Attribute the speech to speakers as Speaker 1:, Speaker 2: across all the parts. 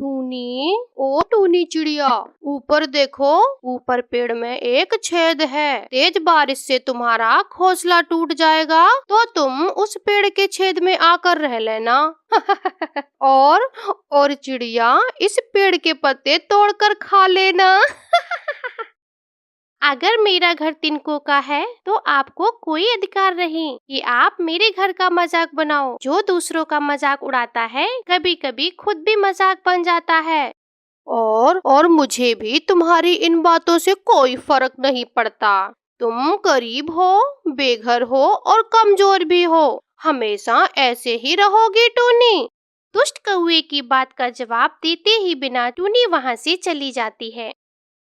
Speaker 1: टूनी, ओ टूनी चिड़िया, ऊपर देखो। ऊपर पेड़ में एक छेद है। तेज बारिश से तुम्हारा घोंसला टूट जाएगा तो तुम उस पेड़ के छेद में आकर रह लेना। और चिड़िया इस पेड़ के पत्ते तोड़कर खा लेना। अगर मेरा घर तिनकों का है तो आपको कोई अधिकार नहीं कि आप मेरे घर का मजाक बनाओ। जो दूसरों का मजाक उड़ाता है कभी कभी खुद भी मजाक बन जाता है। और मुझे भी तुम्हारी इन बातों से कोई फर्क नहीं पड़ता। तुम गरीब हो, बेघर हो और कमजोर भी हो। हमेशा ऐसे ही रहोगी टूनी। दुष्ट कौवे की बात का जवाब देते ही बिना टूनी वहाँ से चली जाती है।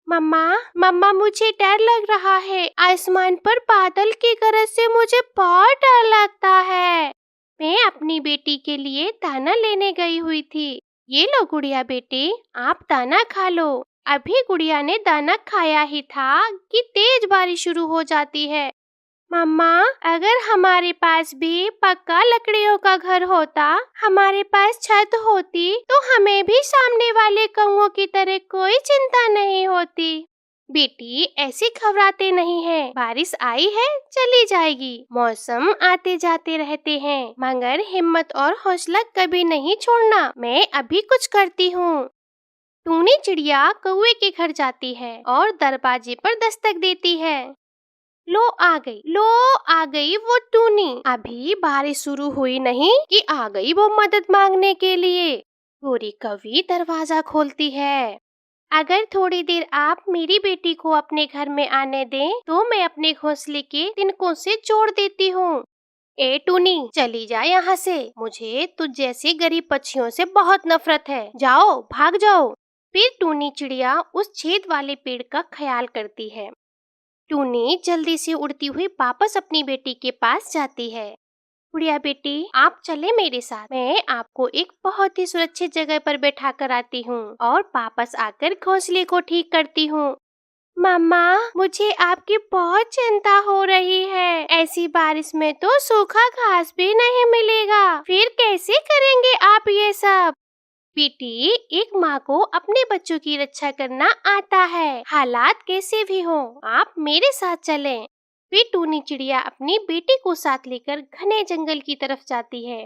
Speaker 1: मम्मा मुझे डर लग रहा है। आसमान पर बादल की गरज से मुझे बहुत डर लगता है। मैं अपनी बेटी के लिए दाना लेने गई हुई थी। ये लो गुड़िया बेटी, आप दाना खा लो। अभी गुड़िया ने दाना खाया ही था कि तेज बारिश शुरू हो जाती है। मम्मा, अगर हमारे पास भी पक्का लकड़ियों का घर होता, हमारे पास छत होती, तो हमें भी सामने वाले कौवों की तरह कोई चिंता नहीं होती। बेटी, ऐसे घबराते नहीं है। बारिश आई है, चली जाएगी। मौसम आते जाते रहते हैं, मगर हिम्मत और हौसला कभी नहीं छोड़ना। मैं अभी कुछ करती हूँ। टूनी चिड़िया कौवे के घर जाती है और दरवाजे पर दस्तक देती है। लो आ गई वो टूनी। अभी बारिश शुरू हुई नहीं कि आ गई वो मदद मांगने के लिए। गोरी कौवी दरवाजा खोलती है। अगर थोड़ी देर आप मेरी बेटी को अपने घर में आने दें तो मैं अपने घोंसले के तिनकों से जोड़ देती हूँ। ए टूनी, चली जा यहाँ से। मुझे तुझ जैसे गरीब पक्षियों से बहुत नफरत है। जाओ, भाग जाओ। फिर टूनी चिड़िया उस छेद वाले पेड़ का ख्याल करती है। टूनी जल्दी से उड़ती हुई वापस अपनी बेटी के पास जाती है। गुड़िया बेटी, आप चले मेरे साथ। मैं आपको एक बहुत ही सुरक्षित जगह पर बैठा कर आती हूँ और वापस आकर घोंसले को ठीक करती हूँ। मम्मा, मुझे आपकी बहुत चिंता हो रही है। ऐसी बारिश में तो सूखा घास भी नहीं मिलेगा। फिर कैसे करेंगे आप ये सब? बेटी, एक माँ को अपने बच्चों की रक्षा करना आता है। हालात कैसे भी हो, आप मेरे साथ चलें। फिर टूनी चिड़िया अपनी बेटी को साथ लेकर घने जंगल की तरफ जाती है।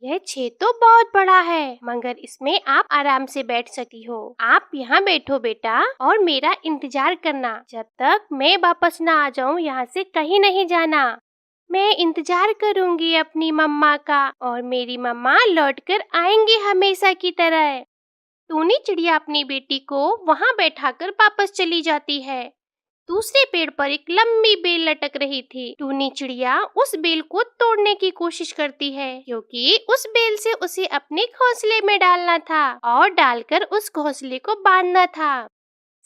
Speaker 1: यह छेद तो बहुत बड़ा है, मगर इसमें आप आराम से बैठ सकती हो। आप यहाँ बैठो बेटा और मेरा इंतजार करना। जब तक मैं वापस ना आ जाऊँ, यहाँ से कहीं नहीं जाना। मैं इंतजार करूंगी अपनी मम्मा का और मेरी मम्मा लौटकर आएंगी हमेशा की तरह। टूनी चिड़िया अपनी बेटी को वहाँ बैठाकर वापस चली जाती है। दूसरे पेड़ पर एक लंबी बेल लटक रही थी। टूनी चिड़िया उस बेल को तोड़ने की कोशिश करती है, क्योंकि उस बेल से उसे अपने घोंसले में डालना था और डालकर उस घोंसले को बांधना था।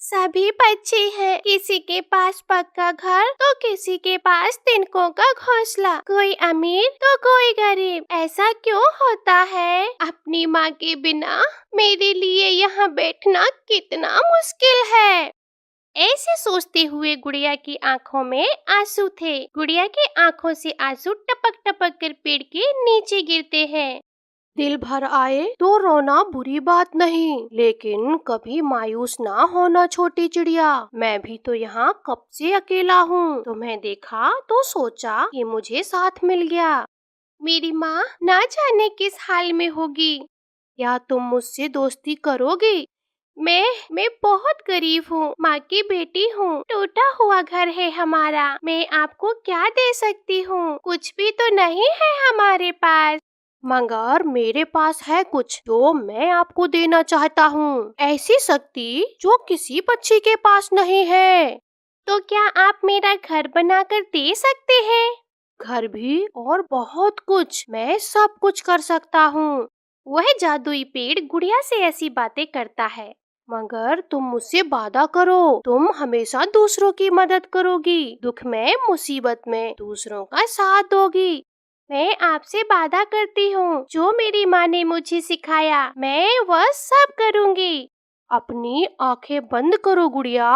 Speaker 1: सभी बच्चे हैं, किसी के पास पक्का घर तो किसी के पास तिनकों का घोंसला। कोई अमीर तो कोई गरीब। ऐसा क्यों होता है? अपनी माँ के बिना मेरे लिए यहाँ बैठना कितना मुश्किल है। ऐसे सोचते हुए गुड़िया की आंखों में आंसू थे। गुड़िया की आंखों से आंसू टपक टपक कर पेड़ के नीचे गिरते हैं। दिल भर आए तो रोना बुरी बात नहीं, लेकिन कभी मायूस ना होना छोटी चिड़िया। मैं भी तो यहाँ कब से अकेला हूँ। तुम्हें देखा तो सोचा कि मुझे साथ मिल गया। मेरी माँ ना जाने किस हाल में होगी। क्या तुम मुझसे दोस्ती करोगी? मैं बहुत गरीब हूँ, माँ की बेटी हूँ। टूटा हुआ घर है हमारा। मैं आपको क्या दे सकती हूँ? कुछ भी तो नहीं है हमारे पास। मगर मेरे पास है कुछ जो मैं आपको देना चाहता हूँ। ऐसी शक्ति जो किसी पक्षी के पास नहीं है। तो क्या आप मेरा घर बनाकर दे सकते हैं? घर भी और बहुत कुछ। मैं सब कुछ कर सकता हूँ। वह जादुई पेड़ गुड़िया से ऐसी बातें करता है। मगर तुम मुझसे वादा करो, तुम हमेशा दूसरों की मदद करोगी। दुख में, मुसीबत में दूसरों का साथ दोगी। मैं आपसे वादा करती हूँ, जो मेरी माँ ने मुझे सिखाया मैं वह सब करूँगी। अपनी आंखें बंद करो गुड़िया।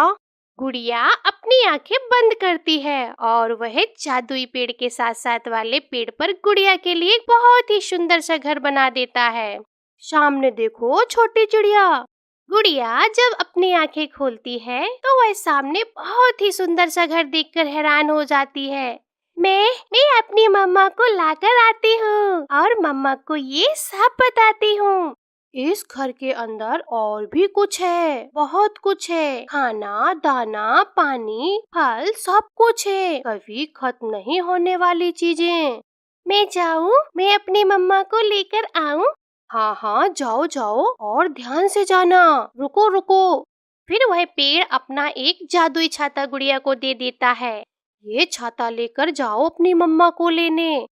Speaker 1: गुड़िया अपनी आंखें बंद करती है और वह जादुई पेड़ के साथ साथ वाले पेड़ पर गुड़िया के लिए एक बहुत ही सुंदर सा घर बना देता है। सामने देखो छोटी चिड़िया। गुड़िया जब अपनी आंखें खोलती है तो वह सामने बहुत ही सुंदर सा घर देखकर हैरान हो जाती है। मैं अपनी मम्मा को लाकर आती हूँ और मम्मा को ये सब बताती हूँ। इस घर के अंदर और भी कुछ है, बहुत कुछ है। खाना, दाना, पानी, फल, सब कुछ है, कभी खत्म नहीं होने वाली चीजें। मैं जाऊँ? मैं अपनी मम्मा को लेकर आऊँ? हाँ हाँ, जाओ जाओ, और ध्यान से जाना। रुको रुको। फिर वह पेड़ अपना एक जादुई छाता गुड़िया को दे देता है। ये छाता लेकर जाओ अपनी मम्मा को लेने।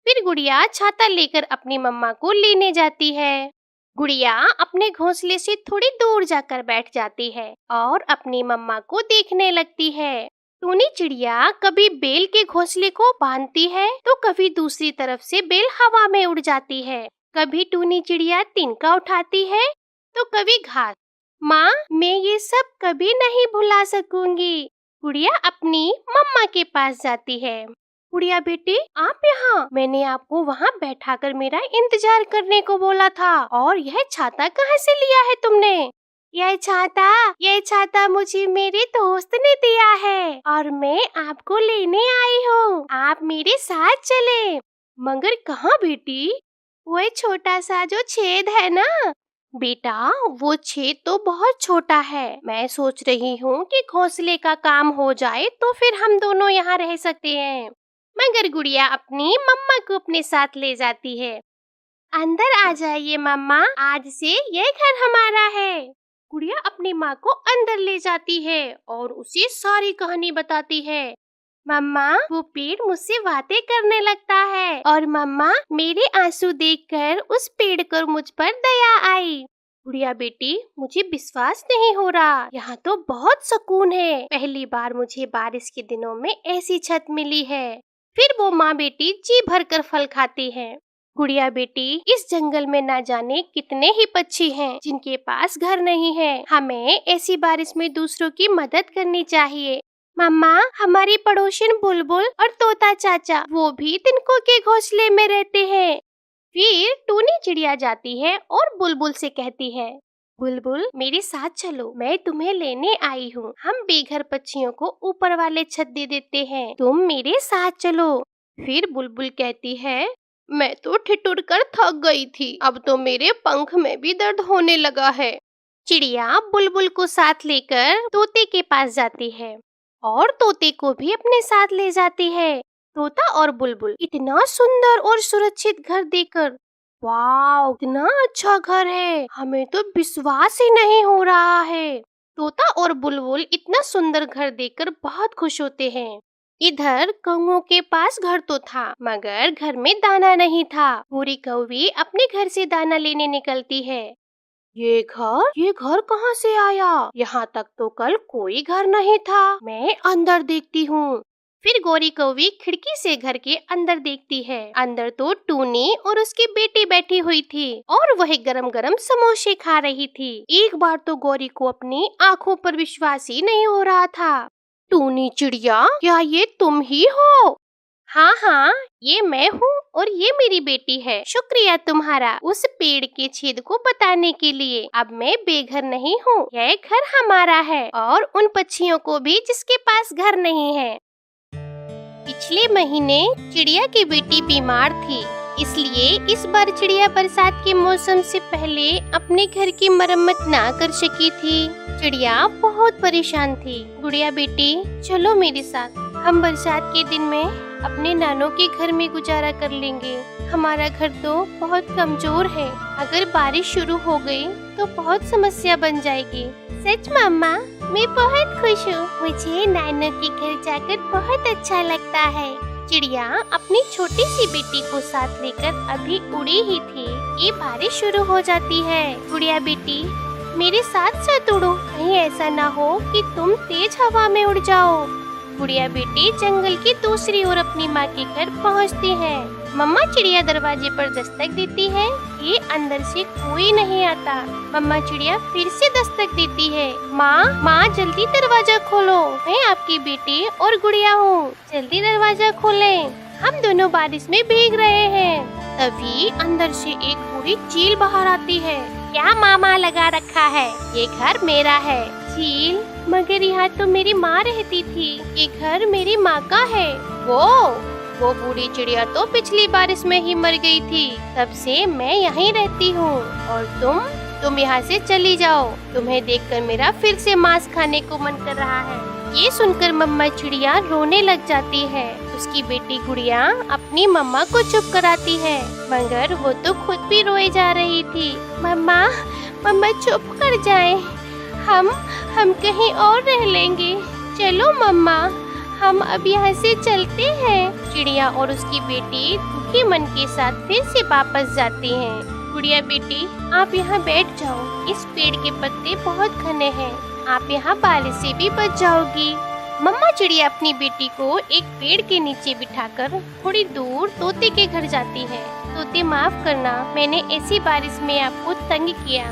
Speaker 1: फिर गुड़िया छाता लेकर अपनी मम्मा को लेने जाती है। गुड़िया अपने घोंसले से थोड़ी दूर जाकर बैठ जाती है और अपनी मम्मा को देखने लगती है। टूनी चिड़िया कभी बेल के घोंसले को बांधती है तो कभी दूसरी तरफ से बेल हवा में उड़ जाती है। कभी टूनी चिड़िया तिनका उठाती है तो कभी घास। माँ, मैं ये सब कभी नहीं भुला सकूंगी। गुड़िया अपनी मम्मा के पास जाती है। गुड़िया बेटी, आप यहाँ? मैंने आपको वहाँ बैठाकर मेरा इंतजार करने को बोला था। और यह छाता कहाँ से लिया है तुमने? यह छाता मुझे मेरे दोस्त ने दिया है और मैं आपको लेने आई हूँ। आप मेरे साथ चले। मगर कहाँ बेटी? वह छोटा सा जो छेद है ना। बेटा, वो छेद तो बहुत छोटा है। मैं सोच रही हूँ कि घोंसले का काम हो जाए तो फिर हम दोनों यहाँ रह सकते हैं। मगर गुड़िया अपनी मम्मा को अपने साथ ले जाती है। अंदर आ जाइए मम्मा, आज से ये घर हमारा है। गुड़िया अपनी माँ को अंदर ले जाती है और उसे सारी कहानी बताती है। मम्मा, वो पेड़ मुझसे बातें करने लगता है और मम्मा, मेरे आंसू देखकर उस पेड़ को मुझ पर दया आई। गुड़िया बेटी, मुझे विश्वास नहीं हो रहा। यहाँ तो बहुत सुकून है। पहली बार मुझे बारिश के दिनों में ऐसी छत मिली है। फिर वो माँ बेटी जी भरकर फल खाती हैं। गुड़िया बेटी, इस जंगल में ना जाने कितने ही पक्षी हैं जिनके पास घर नहीं है। हमें ऐसी बारिश में दूसरों की मदद करनी चाहिए। मम्मा, हमारी पड़ोसन बुलबुल और तोता चाचा, वो भी तिनकों के घोंसले में रहते हैं। फिर टूनी चिड़िया जाती है और बुलबुल से कहती है, बुलबुल, मेरे साथ चलो, मैं तुम्हें लेने आई हूँ। हम बेघर पक्षियों को ऊपर वाले छत दे देते हैं, तुम मेरे साथ चलो। फिर बुलबुल कहती है, मैं तो ठिठुर कर थक गई थी, अब तो मेरे पंख में भी दर्द होने लगा है। चिड़िया बुलबुल को साथ लेकर तोते के पास जाती है और तोते को भी अपने साथ ले जाती है। तोता और बुलबुल इतना सुंदर और सुरक्षित घर देखकर, वाह, इतना अच्छा घर है, हमें तो विश्वास ही नहीं हो रहा है। तोता और बुलबुल इतना सुंदर घर देखकर बहुत खुश होते हैं। इधर कौओं के पास घर तो था, मगर घर में दाना नहीं था। पूरी कौवी अपने घर से दाना लेने निकलती है। ये घर कहाँ से आया? यहाँ तक तो कल कोई घर नहीं था। मैं अंदर देखती हूँ। फिर गोरी कौवी खिड़की से घर के अंदर देखती है। अंदर तो टूनी और उसकी बेटी बैठी हुई थी और वह गरम गरम समोसे खा रही थी। एक बार तो गोरी को अपनी आँखों पर विश्वास ही नहीं हो रहा था। टूनी चिड़िया, क्या ये तुम ही हो? हाँ हाँ, ये मैं हूँ और ये मेरी बेटी है। शुक्रिया तुम्हारा उस पेड़ के छेद को बताने के लिए। अब मैं बेघर नहीं हूँ, यह घर हमारा है और उन पक्षियों को भी जिसके पास घर नहीं है। पिछले महीने चिड़िया की बेटी बीमार थी, इसलिए इस बार चिड़िया बरसात के मौसम से पहले अपने घर की मरम्मत ना कर सकी थी। चिड़िया बहुत परेशान थी। गुड़िया बेटी, चलो मेरे साथ, हम बरसात के दिन में अपने नानों के घर में गुजारा कर लेंगे। हमारा घर तो बहुत कमजोर है, अगर बारिश शुरू हो गई तो बहुत समस्या बन जाएगी। सच मम्मा, मैं बहुत खुश हूँ। मुझे नानों के घर जाकर बहुत अच्छा लगता है। चिड़िया अपनी छोटी सी बेटी को साथ लेकर अभी उड़ी ही थी कि बारिश शुरू हो जाती है। गुड़िया बेटी, मेरे साथ साथ उड़ो, कहीं ऐसा ना हो कि तुम तेज हवा में उड़ जाओ। गुड़िया बेटी जंगल की दूसरी ओर अपनी माँ के घर पहुँचती है। मम्मा चिड़िया दरवाजे पर दस्तक देती है कि अंदर से कोई नहीं आता। मम्मा चिड़िया फिर से दस्तक देती है। माँ जल्दी दरवाजा खोलो, मैं आपकी बेटी और गुड़िया हूँ, जल्दी दरवाजा खोलें, हम दोनों बारिश में भीग रहे हैं। तभी अंदर से एक बूढ़ी चील बाहर आती है। क्या मामा लगा रखा है? ये घर मेरा है। चील, मगर यहाँ तो मेरी माँ रहती थी। ये घर मेरी माँ का है। वो बूढ़ी चिड़िया तो पिछली बारिश में ही मर गई थी। तब से मैं यहीं रहती हूँ। और तुम यहाँ से चली जाओ। तुम्हें देखकर मेरा फिर से मांस खाने को मन कर रहा है। ये सुनकर मम्मा चिड़िया रोने लग जाती है। उसकी बेटी गुड़िया अपनी मम्मा को चुप कराती है, मगर वो तो खुद भी रोए जा रही थी। मम्मा चुप कर जाएं। हम कहीं और रह लेंगे। चलो मम्मा, हम अब यहाँ से चलते हैं। चिड़िया और उसकी बेटी दुखी मन के साथ फिर से वापस जाती हैं। गुड़िया बेटी, आप यहाँ बैठ जाओ। इस पेड़ के पत्ते बहुत घने हैं। आप यहाँ बारिश से भी बच जाओगी। मम्मा चिड़िया अपनी बेटी को एक पेड़ के नीचे बिठाकर थोड़ी दूर तोते के घर जाती है। तोते, माफ करना, मैंने ऐसी बारिश में आपको तंग किया।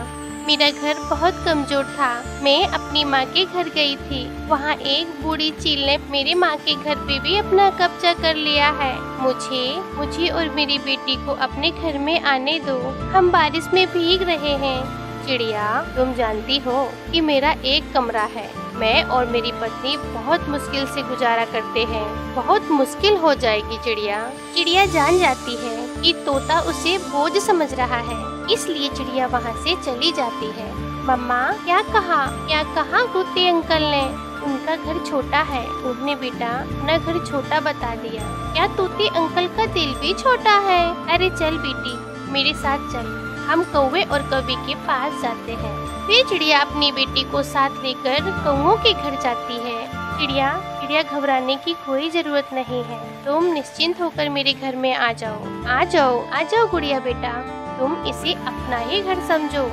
Speaker 1: मेरा घर बहुत कमजोर था। मैं अपनी माँ के घर गई थी। वहाँ एक बूढ़ी चील ने मेरे माँ के घर पे भी अपना कब्जा कर लिया है। मुझे और मेरी बेटी को अपने घर में आने दो। हम बारिश में भीग रहे हैं। चिड़िया, तुम जानती हो कि मेरा एक कमरा है। मैं और मेरी पत्नी बहुत मुश्किल से गुजारा करते हैं। बहुत मुश्किल हो जाएगी चिड़िया। चिड़िया जान जाती है कि तोता उसे बोझ समझ रहा है, इसलिए चिड़िया वहाँ से चली जाती है। मम्मा, क्या कहा तोते अंकल ने? उनका घर छोटा है। उन्होंने बेटा अपना घर छोटा बता दिया। क्या तोते अंकल का दिल भी छोटा है? अरे चल बेटी, मेरे साथ चल। हम कौवे और कौवी के पास जाते हैं। फिर चिड़िया अपनी बेटी को साथ लेकर कौवों के घर जाती है। चिड़िया, घबराने की कोई जरूरत नहीं है। तुम निश्चिंत होकर मेरे घर में आ जाओ गुड़िया बेटा। तुम इसे अपना ही घर समझो।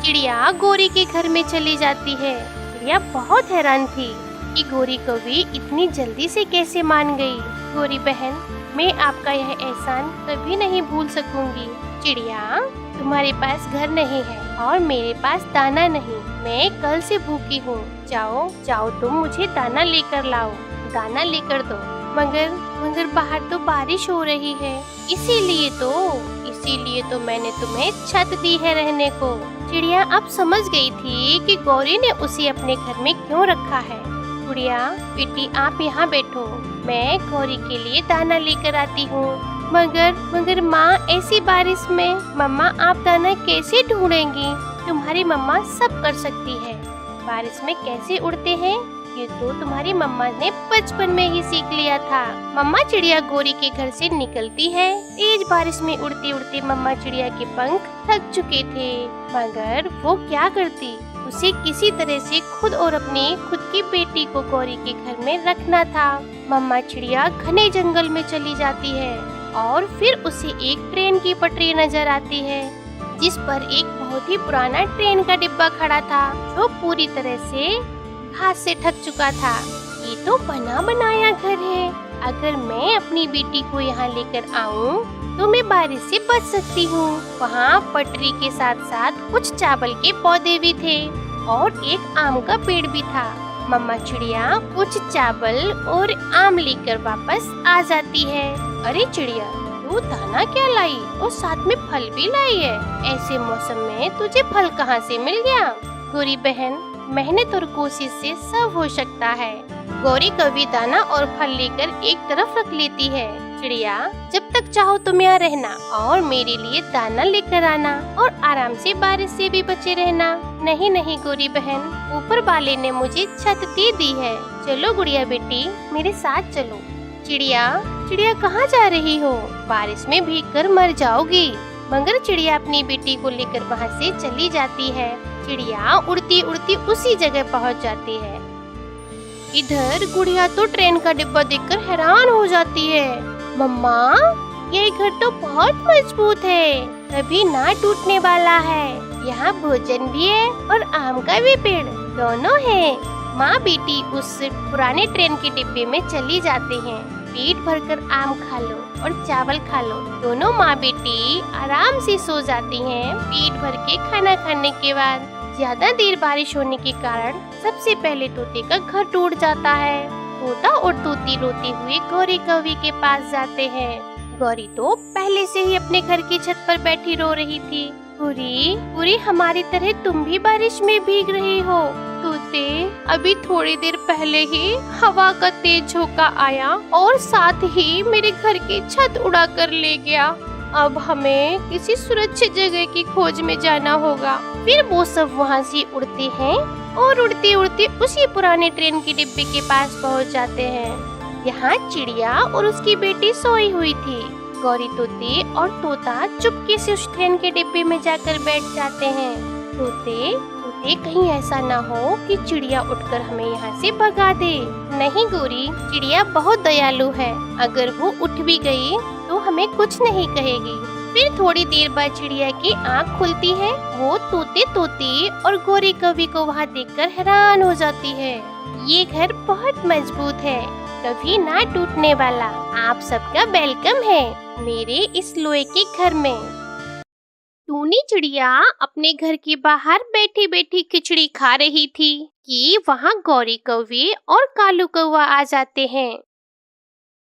Speaker 1: चिड़िया गोरी के घर में चली जाती है। चिड़िया बहुत हैरान थी कि गोरी कौवी इतनी जल्दी से कैसे मान गई। गोरी बहन, मैं आपका यह एहसान कभी नहीं भूल सकूंगी। चिड़िया, तुम्हारे पास घर नहीं है और मेरे पास दाना नहीं। मैं कल से भूखी हूँ। जाओ तुम मुझे दाना लेकर लाओ। दाना लेकर दो। मगर बाहर तो बारिश हो रही है। इसीलिए तो मैंने तुम्हें छत दी है रहने को। चिड़िया अब समझ गई थी कि गौरी ने उसे अपने घर में क्यों रखा है। गुड़िया बेटी, आप यहाँ बैठो। मैं गौरी के लिए दाना लेकर आती हूँ। मगर माँ, ऐसी बारिश में मम्मा आप दाना कैसे ढूंढेंगी? तुम्हारी मम्मा सब कर सकती है। बारिश में कैसे उड़ते हैं ये तो तुम्हारी मम्मा ने बचपन में ही सीख लिया था। मम्मा चिड़िया गोरी के घर से निकलती है। तेज बारिश में उड़ते उड़ते मम्मा चिड़िया के पंख थक चुके थे, मगर वो क्या करती? उसे किसी तरह से खुद की बेटी को गौरी के घर में रखना था। मम्मा चिड़िया घने जंगल में चली जाती है और फिर उसे एक ट्रेन की पटरी नजर आती है, जिस पर एक बहुत ही पुराना ट्रेन का डिब्बा खड़ा था, जो पूरी तरह से घास से ढक चुका था। ये तो बना बनाया घर है। अगर मैं अपनी बेटी को यहाँ लेकर आऊँ तो मैं बारिश से बच सकती हूँ। वहाँ पटरी के साथ साथ कुछ चावल के पौधे भी थे और एक आम का पेड़ भी था। मम्मा चिड़िया कुछ चावल और आम लेकर वापस आ जाती है। अरे चिड़िया, तू दाना क्या लाई और साथ में फल भी लाई है? ऐसे मौसम में तुझे फल कहाँ से मिल गया? गौरी बहन, मेहनत और कोशिश से सब हो सकता है। गौरी कभी दाना और फल लेकर एक तरफ रख लेती है। चिड़िया, जब तक चाहो तुम यहाँ रहना और मेरे लिए दाना लेकर आना और आराम से बारिश से भी बचे रहना। नहीं गौरी बहन, ऊपर वाले ने मुझे छत दे दी है। चलो गुड़िया बेटी, मेरे साथ चलो। चिड़िया कहाँ जा रही हो? बारिश में भीगकर मर जाओगी। मगर चिड़िया अपनी बेटी को लेकर वहाँ से चली जाती है। चिड़िया उड़ती उड़ती उसी जगह पहुँच जाती है। इधर गुड़िया तो ट्रेन का डिब्बा देखकर हैरान हो जाती है। मम्मा, ये घर तो बहुत मजबूत है, कभी ना टूटने वाला है। यहाँ भोजन भी है और आम का भी पेड़ दोनों है। माँ बेटी उस पुराने ट्रेन के डिब्बे में चली जाते हैं। पेट भरकर आम खा लो और चावल खा लो। दोनों माँ बेटी आराम से सो जाती हैं। पेट भर के खाना खाने के बाद ज्यादा देर बारिश होने के कारण सबसे पहले तोते का घर टूट जाता है। तोता और तोती रोते हुए गौरी कौवी के पास जाते हैं। गौरी तो पहले से ही अपने घर की छत पर बैठी रो रही थी। पूरी पूरी हमारी तरह तुम भी बारिश में भीग रही हो। तोते, अभी थोड़ी देर पहले ही हवा का तेज झोंका आया और साथ ही मेरे घर की छत उड़ा कर ले गया। अब हमें किसी सुरक्षित जगह की खोज में जाना होगा। फिर वो सब वहाँ से उड़ते हैं और उड़ते उड़ते उसी पुराने ट्रेन के डिब्बे के पास पहुँच जाते हैं। यहाँ चिड़िया और उसकी बेटी सोई हुई थी। गौरी तोते और तोता चुपके से उस ट्रेन के डिब्बे में जाकर बैठ जाते हैं। तोते तोते, कहीं ऐसा ना हो कि चिड़िया उठकर हमें यहाँ से भगा दे। नहीं गौरी, चिड़िया बहुत दयालु है, अगर वो उठ भी गई तो हमें कुछ नहीं कहेगी। फिर थोड़ी देर बाद चिड़िया की आँख खुलती है। वो तोते तोते और गौरी कवि को वहाँ देखकर हैरान हो जाती है। ये घर बहुत मजबूत है, कभी ना टूटने वाला। आप सबका वेलकम है मेरे इस लोहे के घर में। टूनी चिड़िया अपने घर के बाहर बैठी बैठी खिचड़ी खा रही थी कि वहाँ गौरी कौवे और कालू कौवा आ जाते हैं।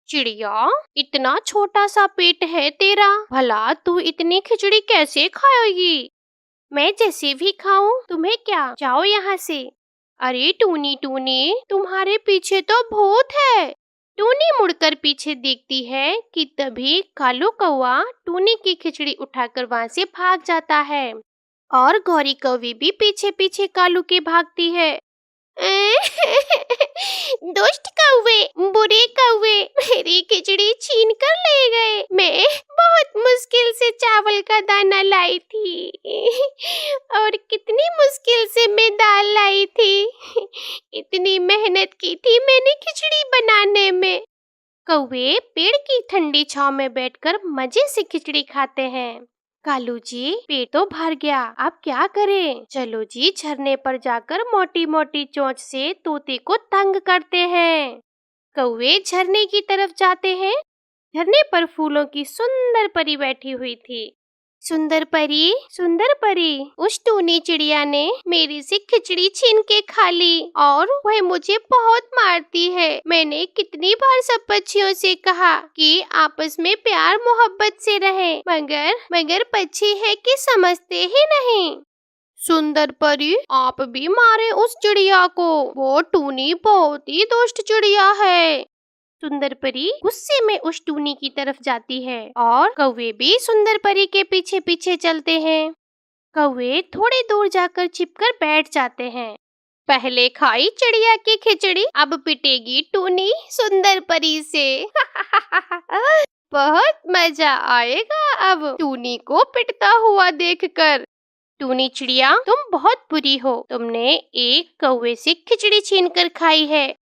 Speaker 1: चिड़िया, इतना छोटा सा पेट है तेरा, भला तू इतनी खिचड़ी कैसे खाएगी? मैं जैसे भी खाऊं तुम्हें क्या, जाओ यहाँ से। अरे टूनी टूनी, तुम्हारे पीछे तो भूत है। टूनी मुड़कर पीछे देखती है कि तभी कालू कौवा टूनी की खिचड़ी उठाकर वहाँ से भाग जाता है और गौरी कौवी भी पीछे पीछे कालू के भागती है। दुष्ट कौवे, बुरे कौवे, मेरी खिचड़ी छीन कर ले गए। मैं बहुत मुश्किल से चावल का दाना लाई थी और कितनी मुश्किल से मैं दाल लाई थी। इतनी मेहनत की थी मैंने खिचड़ी बनाने में। कौवे पेड़ की ठंडी छांव में बैठकर मजे से खिचड़ी खाते हैं। कालू जी, पेट तो भर गया, अब क्या करें? चलो जी, झरने पर जाकर मोटी मोटी चोंच से तोते को तंग करते हैं। कौवे झरने की तरफ जाते हैं। झरने पर फूलों की सुंदर परी बैठी हुई थी। सुंदर परी, उस टूनी चिड़िया ने मेरी से खिचड़ी छीन के खा ली और वह मुझे बहुत मारती है। मैंने कितनी बार सब पक्षियों से कहा कि आपस में प्यार मोहब्बत से रहें, मगर पक्षी है कि समझते ही नहीं। सुंदर परी, आप भी मारे उस चिड़िया को, वो टूनी बहुत ही दुष्ट चिड़िया है। सुंदर परी गुस्से में उस टूनी की तरफ जाती है और कौवे भी सुंदर परी के पीछे पीछे चलते हैं। कौवे थोड़ी दूर जाकर छिपकर बैठ जाते हैं। पहले खाई चिड़िया की खिचड़ी, अब पिटेगी टूनी सुंदर परी से। बहुत मजा आएगा अब टूनी को पिटता हुआ देखकर। टूनी चिड़िया, तुम बहुत बुरी हो, तुमने एक कौवे से खिचड़ी छीनकर खाई है।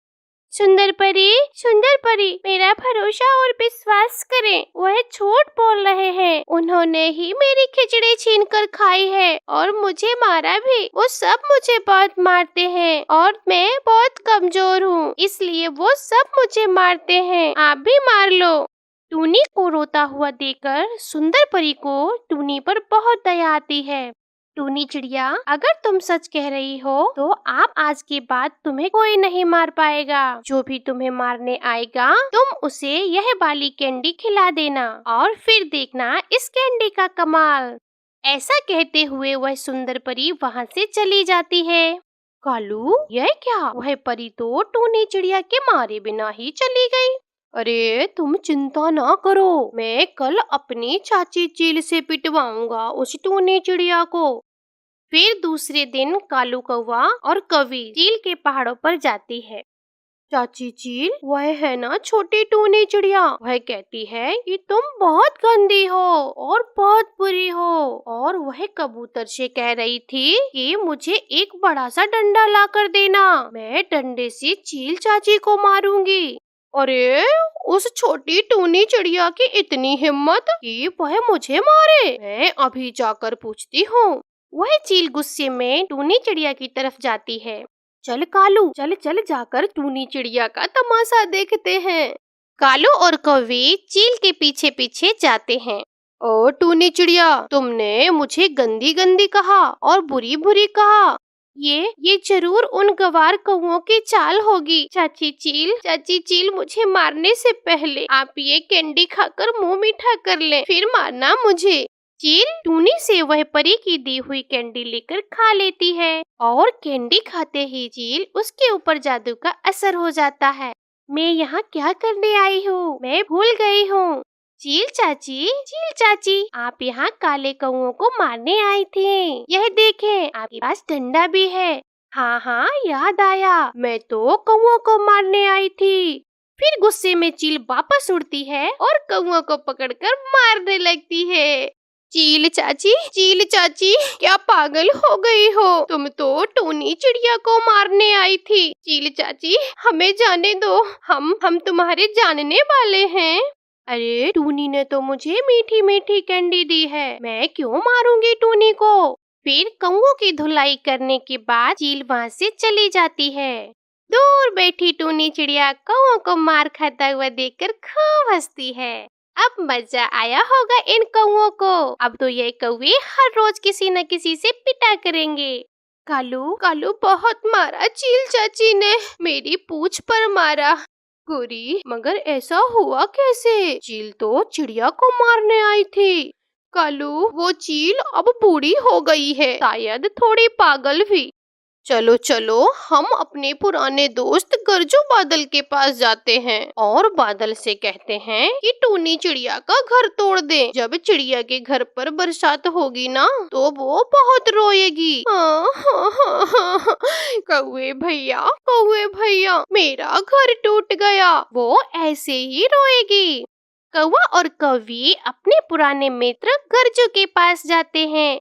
Speaker 1: सुंदर परी, मेरा भरोसा और विश्वास करें, वह झूठ बोल रहे हैं। उन्होंने ही मेरी खिचड़ी छीन कर खाई है और मुझे मारा भी। वो सब मुझे बहुत मारते हैं और मैं बहुत कमजोर हूँ, इसलिए वो सब मुझे मारते हैं। आप भी मार लो। टूनी को रोता हुआ देखकर सुंदर परी को टूनी पर बहुत दया आती है। टूनी चिड़िया, अगर तुम सच कह रही हो तो आप आज के बाद तुम्हें कोई नहीं मार पाएगा। जो भी तुम्हें मारने आएगा तुम उसे यह वाली कैंडी खिला देना और फिर देखना इस कैंडी का कमाल। ऐसा कहते हुए वह सुंदर परी वहाँ से चली जाती है। कालू, यह क्या? वह परी तो टूनी चिड़िया के मारे बिना ही चली गई। अरे तुम चिंता ना करो, मैं कल अपनी चाची चील से पिटवाऊंगा उस टूनी चिड़िया को। फिर दूसरे दिन कालू कौवा और कवि चील के पहाड़ों पर जाती है। चाची चील, वह है ना छोटी टूनी चिड़िया, वह कहती है कि तुम बहुत गंदी हो और बहुत बुरी हो, और वह कबूतर से कह रही थी कि मुझे एक बड़ा सा डंडा ला कर देना, मैं डंडे से चील चाची को मारूंगी। अरे उस छोटी टूनी चिड़िया की इतनी हिम्मत कि वह मुझे मारे, मैं अभी जाकर पूछती हूँ। वह चील गुस्से में टूनी चिड़िया की तरफ जाती है। चल कालू, चल जाकर टूनी चिड़िया का तमाशा देखते हैं। कालू और कौवे चील के पीछे पीछे जाते हैं। ओ टूनी चिड़िया, तुमने मुझे गंदी गंदी कहा और बुरी बुरी कहा, ये जरूर उन गवार कौओं की चाल होगी। चाची चील मुझे मारने से पहले आप ये कैंडी खाकर मुंह मीठा कर लें, फिर मारना मुझे। चील टूनी से वह परी की दी हुई कैंडी लेकर खा लेती है और कैंडी खाते ही चील उसके ऊपर जादू का असर हो जाता है। मैं यहाँ क्या करने आई हूँ, मैं भूल गई हूँ। चील चाची, आप यहाँ काले कौओं को मारने आई थी। यह देखें, आपके पास डंडा भी है। हाँ, याद आया, मैं तो कौओं को मारने आई थी। फिर गुस्से में चील वापस उड़ती है और कौओं को पकड़कर मारने लगती है। चील चाची, क्या पागल हो गई हो? तुम तो टूनी चिड़िया को मारने आई थी। चील चाची, हमें जाने दो, हम तुम्हारे जानने वाले हैं। अरे टूनी ने तो मुझे मीठी मीठी कैंडी दी है, मैं क्यों मारूंगी टूनी को? फिर कौओं की धुलाई करने के बाद चील वहाँ से चली जाती है। दूर बैठी टूनी चिड़िया कौओं को मार खाता हुआ देखकर खूब हंसती है। अब मजा आया होगा इन कौओं को। अब तो ये कौवे हर रोज किसी न किसी से पिटा करेंगे। कालू बहुत मारा चील चाची ने, मेरी पूंछ पर मारा। गोरी, मगर ऐसा हुआ कैसे? चील तो चिड़िया को मारने आई थी। कालू, वो चील अब बूढ़ी हो गई है, शायद थोड़ी पागल भी। चलो हम अपने पुराने दोस्त गरजू बादल के पास जाते हैं और बादल से कहते हैं कि टूनी चिड़िया का घर तोड़ दे। जब चिड़िया के घर पर बरसात होगी ना, तो वो बहुत रोएगी। हाँ। कौवे भैया, मेरा घर टूट गया। वो ऐसे ही रोएगी। कौवा और कौवी अपने पुराने मित्र गरजू के पास जाते हैं